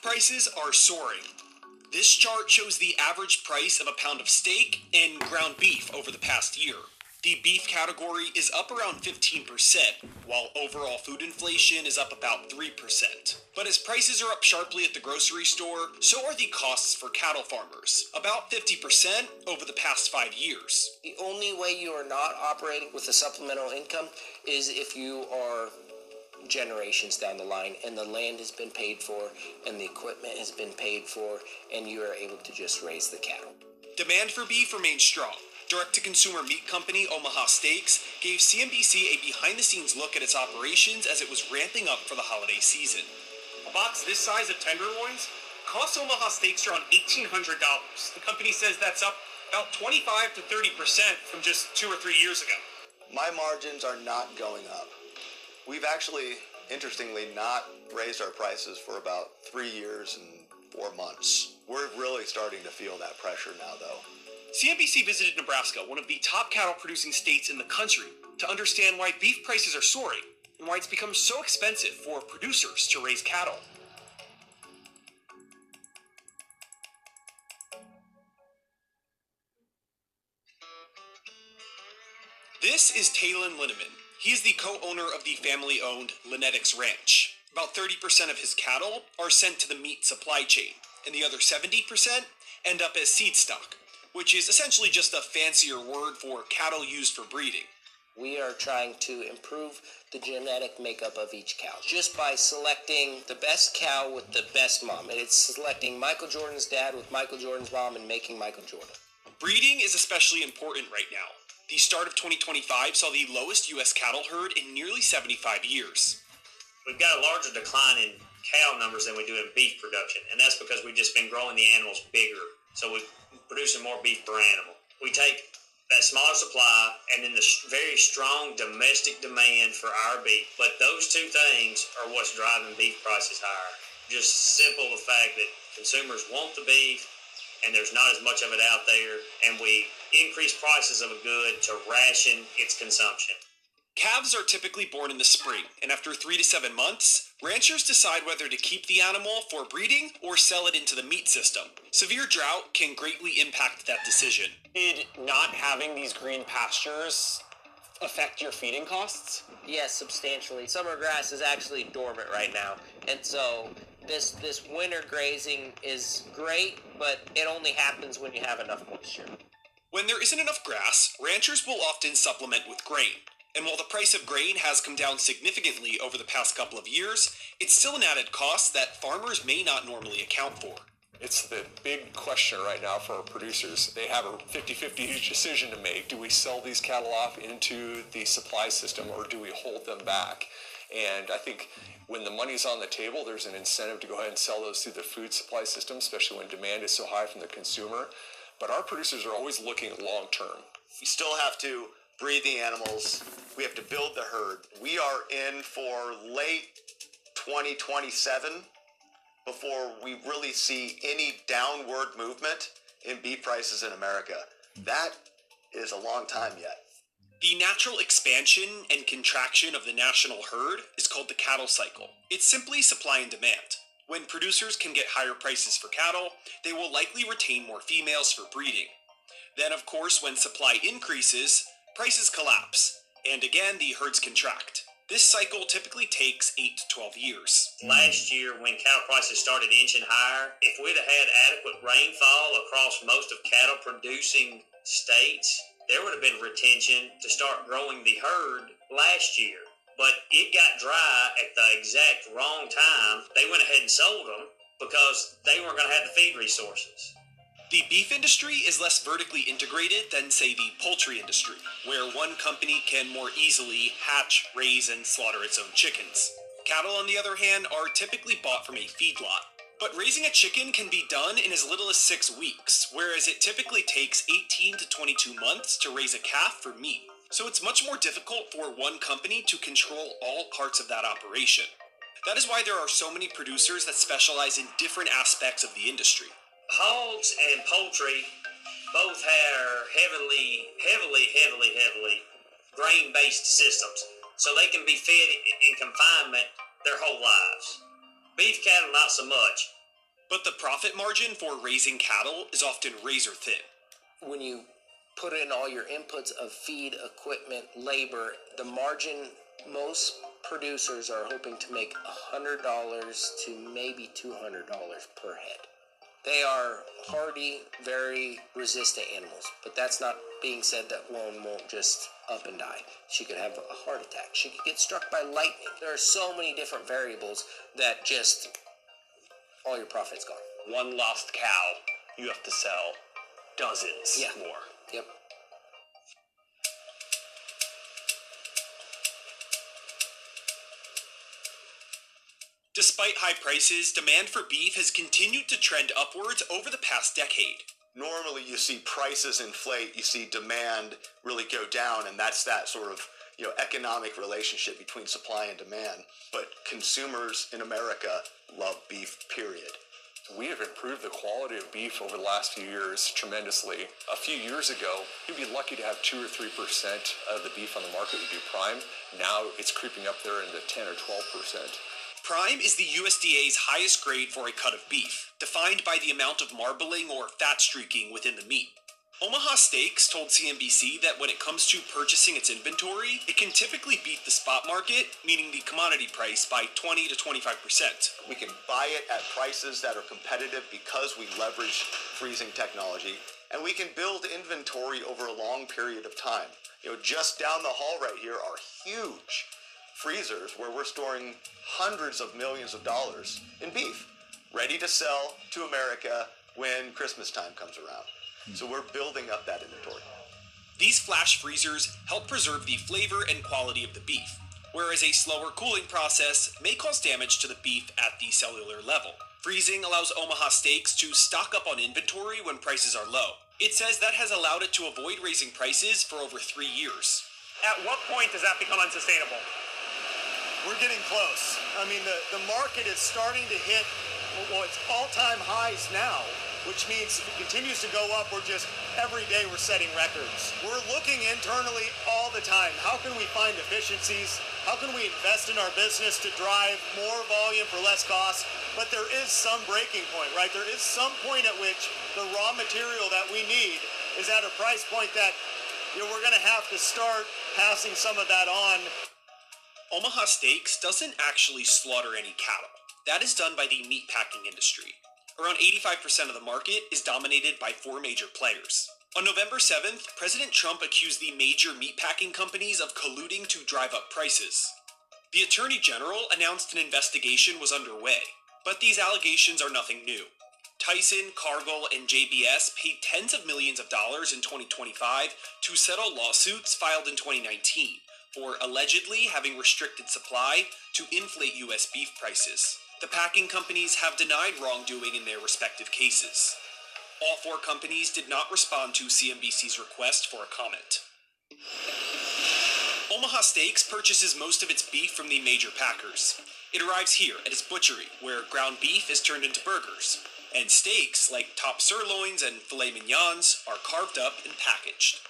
prices are soaring. This chart shows the average price of a pound of steak and ground beef over the past year. The beef category is up around 15%, while overall food inflation is up about 3%. But as prices are up sharply at the grocery store, so are the costs for cattle farmers, about 50% over the past 5 years. The only way you are not operating with a supplemental income is if you are generations down the line and the land has been paid for and the equipment has been paid for and you are able to just raise the cattle. Demand for beef remains strong. Direct-to-consumer meat company Omaha Steaks gave CNBC a behind-the-scenes look at its operations as it was ramping up for the holiday season. A box this size of tenderloins costs Omaha Steaks around $1,800. The company says that's up about 25 to 30% from just 2 or 3 years ago. My margins are not going up. We've actually, interestingly, not raised our prices for about 3 years and 4 months. We're really starting to feel that pressure now, though. CNBC visited Nebraska, one of the top cattle-producing states in the country, to understand why beef prices are soaring and why it's become so expensive for producers to raise cattle. This is Talon Linneman. He is the co-owner of the family-owned Linetics Ranch. About 30% of his cattle are sent to the meat supply chain, and the other 70% end up as seed stock, which is essentially just a fancier word for cattle used for breeding. We are trying to improve the genetic makeup of each cow just by selecting the best cow with the best mom. And it's selecting Michael Jordan's dad with Michael Jordan's mom and making Michael Jordan. Breeding is especially important right now. The start of 2025 saw the lowest U.S. cattle herd in nearly 75 years. We've got a larger decline in cow numbers than we do in beef production, and that's because we've just been growing the animals bigger. So we're producing more beef per animal. We take that smaller supply and then the very strong domestic demand for our beef. But those two things are what's driving beef prices higher. Just simple the fact that consumers want the beef and there's not as much of it out there, and we increase prices of a good to ration its consumption. Calves are typically born in the spring, and after 3 to 7 months, ranchers decide whether to keep the animal for breeding or sell it into the meat system. Severe drought can greatly impact that decision. Did not having these green pastures affect your feeding costs? Yes, substantially. Summer grass is actually dormant right now, and so this winter grazing is great, but it only happens when you have enough moisture. When there isn't enough grass, ranchers will often supplement with grain. And while the price of grain has come down significantly over the past couple of years, it's still an added cost that farmers may not normally account for. It's the big question right now for our producers. They have a 50-50 decision to make. Do we sell these cattle off into the supply system or do we hold them back? And I think when the money's on the table, there's an incentive to go ahead and sell those through the food supply system, especially when demand is so high from the consumer. But our producers are always looking long term. We still have to breed the animals. We have to build the herd. We are in for late 2027 before we really see any downward movement in beef prices in America. That is a long time yet. The natural expansion and contraction of the national herd is called the cattle cycle. It's simply supply and demand. When producers can get higher prices for cattle, they will likely retain more females for breeding. Then, of course, when supply increases, prices collapse, and again the herds contract. This cycle typically takes 8 to 12 years. Last year, when cattle prices started inching higher, if we'd have had adequate rainfall across most of cattle producing states, there would have been retention to start growing the herd last year. But it got dry at the exact wrong time. They went ahead and sold them because they weren't going to have the feed resources. The beef industry is less vertically integrated than, say, the poultry industry, where one company can more easily hatch, raise, and slaughter its own chickens. Cattle, on the other hand, are typically bought from a feedlot. But raising a chicken can be done in as little as 6 weeks, whereas it typically takes 18 to 22 months to raise a calf for meat. So it's much more difficult for one company to control all parts of that operation. That is why there are so many producers that specialize in different aspects of the industry. Hogs and poultry both have heavily grain-based systems, so they can be fed in confinement their whole lives. Beef cattle, not so much. But the profit margin for raising cattle is often razor thin. When you put in all your inputs of feed, equipment, labor, the margin, most producers are hoping to make $100 to maybe $200 per head. They are hardy, very resistant animals, but that's not being said that one won't just up and die. She could have a heart attack. She could get struck by lightning. There are so many different variables that just all your profit's gone. One lost cow, you have to sell dozens more. Yep. Despite high prices, demand for beef has continued to trend upwards over the past decade. Normally you see prices inflate, you see demand really go down, and that's that sort of economic relationship between supply and demand. But consumers in America love beef, period. We have improved the quality of beef over the last few years tremendously. A few years ago, you'd be lucky to have 2 or 3% of the beef on the market would be prime. Now it's creeping up there into 10 or 12%. Prime is the USDA's highest grade for a cut of beef, defined by the amount of marbling or fat streaking within the meat. Omaha Steaks told CNBC that when it comes to purchasing its inventory, it can typically beat the spot market, meaning the commodity price, by 20 to 25%. We can buy it at prices that are competitive because we leverage freezing technology, and we can build inventory over a long period of time. Just down the hall right here are huge freezers where we're storing hundreds of millions of dollars in beef, ready to sell to America when Christmas time comes around. So we're building up that inventory. These flash freezers help preserve the flavor and quality of the beef, whereas a slower cooling process may cause damage to the beef at the cellular level. Freezing allows Omaha Steaks to stock up on inventory when prices are low. It says that has allowed it to avoid raising prices for over 3 years. At what point does that become unsustainable? We're getting close. I mean, the market is starting to hit, it's all-time highs now, which means if it continues to go up, every day we're setting records. We're looking internally all the time. How can we find efficiencies? How can we invest in our business to drive more volume for less cost? But there is some breaking point, right? There is some point at which the raw material that we need is at a price point that we're going to have to start passing some of that on. Omaha Steaks doesn't actually slaughter any cattle. That is done by the meatpacking industry. Around 85% of the market is dominated by 4 major players. On November 7th, President Trump accused the major meatpacking companies of colluding to drive up prices. The Attorney General announced an investigation was underway, but these allegations are nothing new. Tyson, Cargill, and JBS paid tens of millions of dollars in 2025 to settle lawsuits filed in 2019 for allegedly having restricted supply to inflate U.S. beef prices. The packing companies have denied wrongdoing in their respective cases. All 4 companies did not respond to CNBC's request for a comment. Omaha Steaks purchases most of its beef from the major packers. It arrives here at its butchery, where ground beef is turned into burgers, and steaks like top sirloins and filet mignons are carved up and packaged.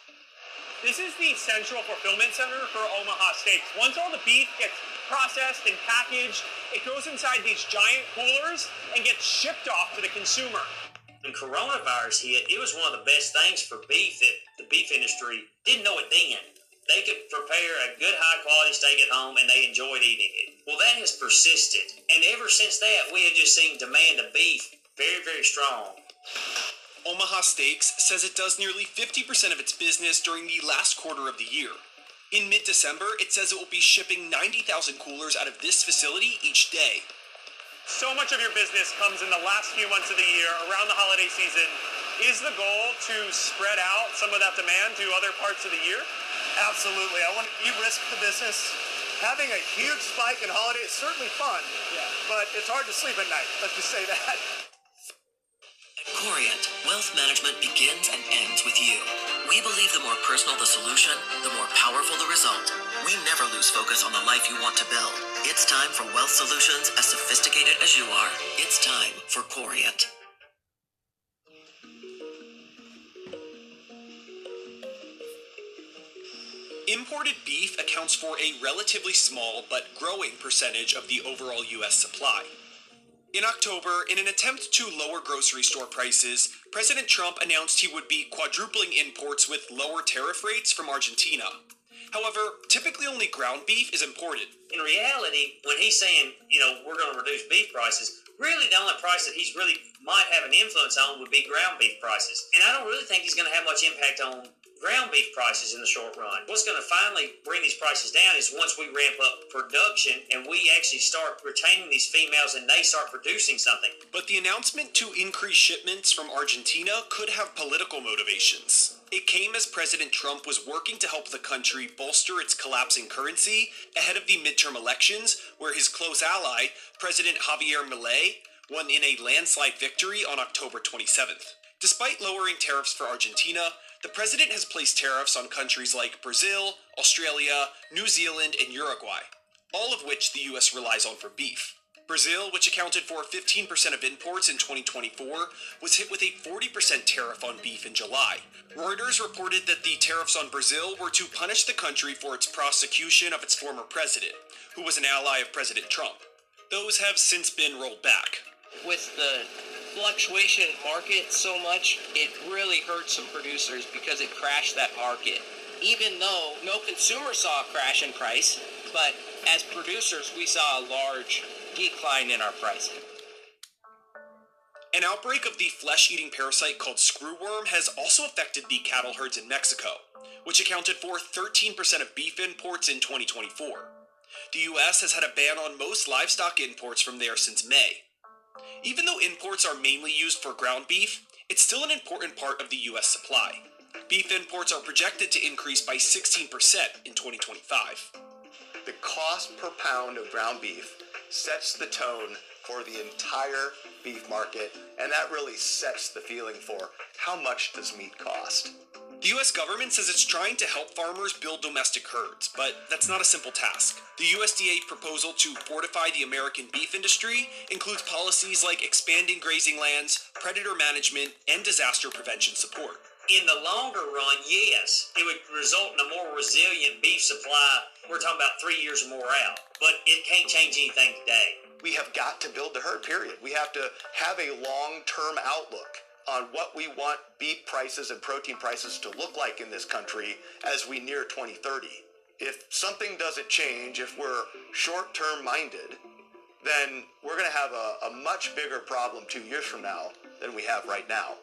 This is the central fulfillment center for Omaha Steaks. Once all the beef gets processed and packaged, it goes inside these giant coolers and gets shipped off to the consumer. When coronavirus hit, it was one of the best things for beef that the beef industry didn't know it then. They could prepare a good high-quality steak at home and they enjoyed eating it. Well, that has persisted. And ever since that, we have just seen demand of beef very, very strong. Omaha Steaks says it does nearly 50% of its business during the last quarter of the year. In mid-December, it says it will be shipping 90,000 coolers out of this facility each day. So much of your business comes in the last few months of the year, around the holiday season. Is the goal to spread out some of that demand to other parts of the year? Absolutely. I want to de-risk the business. Having a huge spike in holiday is certainly fun, but it's hard to sleep at night. Let's just say that. At Corient, wealth management begins and ends with you. We believe the more personal the solution, the more powerful the result. We never lose focus on the life you want to build. It's time for wealth solutions as sophisticated as you are. It's time for Corient. Imported beef accounts for a relatively small but growing percentage of the overall U.S. supply. In October, in an attempt to lower grocery store prices, President Trump announced he would be quadrupling imports with lower tariff rates from Argentina. However, typically only ground beef is imported. In reality, when he's saying, we're going to reduce beef prices, really the only price that he's really might have an influence on would be ground beef prices. And I don't really think he's going to have much impact on ground beef prices in the short run. What's going to finally bring these prices down is once we ramp up production and we actually start retaining these females and they start producing something. But the announcement to increase shipments from Argentina could have political motivations. It came as President Trump was working to help the country bolster its collapsing currency ahead of the midterm elections, where his close ally, President Javier Milei, won in a landslide victory on October 27th. Despite lowering tariffs for Argentina, the president has placed tariffs on countries like Brazil, Australia, New Zealand, and Uruguay, all of which the U.S. relies on for beef. Brazil, which accounted for 15% of imports in 2024, was hit with a 40% tariff on beef in July. Reuters reported that the tariffs on Brazil were to punish the country for its prosecution of its former president, who was an ally of President Trump. Those have since been rolled back. With the fluctuation in market so much, it really hurt some producers because it crashed that market. Even though no consumer saw a crash in price, but as producers, we saw a large decline in our pricing. An outbreak of the flesh-eating parasite called screwworm has also affected the cattle herds in Mexico, which accounted for 13% of beef imports in 2024. The U.S. has had a ban on most livestock imports from there since May. Even though imports are mainly used for ground beef, it's still an important part of the U.S. supply. Beef imports are projected to increase by 16% in 2025. The cost per pound of ground beef sets the tone for the entire beef market, and that really sets the feeling for how much does meat cost. The U.S. government says it's trying to help farmers build domestic herds, but that's not a simple task. The USDA proposal to fortify the American beef industry includes policies like expanding grazing lands, predator management, and disaster prevention support. In the longer run, yes, it would result in a more resilient beef supply. We're talking about 3 years or more out, but it can't change anything today. We have got to build the herd, period. We have to have a long-term outlook on what we want beef prices and protein prices to look like in this country as we near 2030. If something doesn't change, if we're short-term minded, then we're going to have a much bigger problem 2 years from now than we have right now.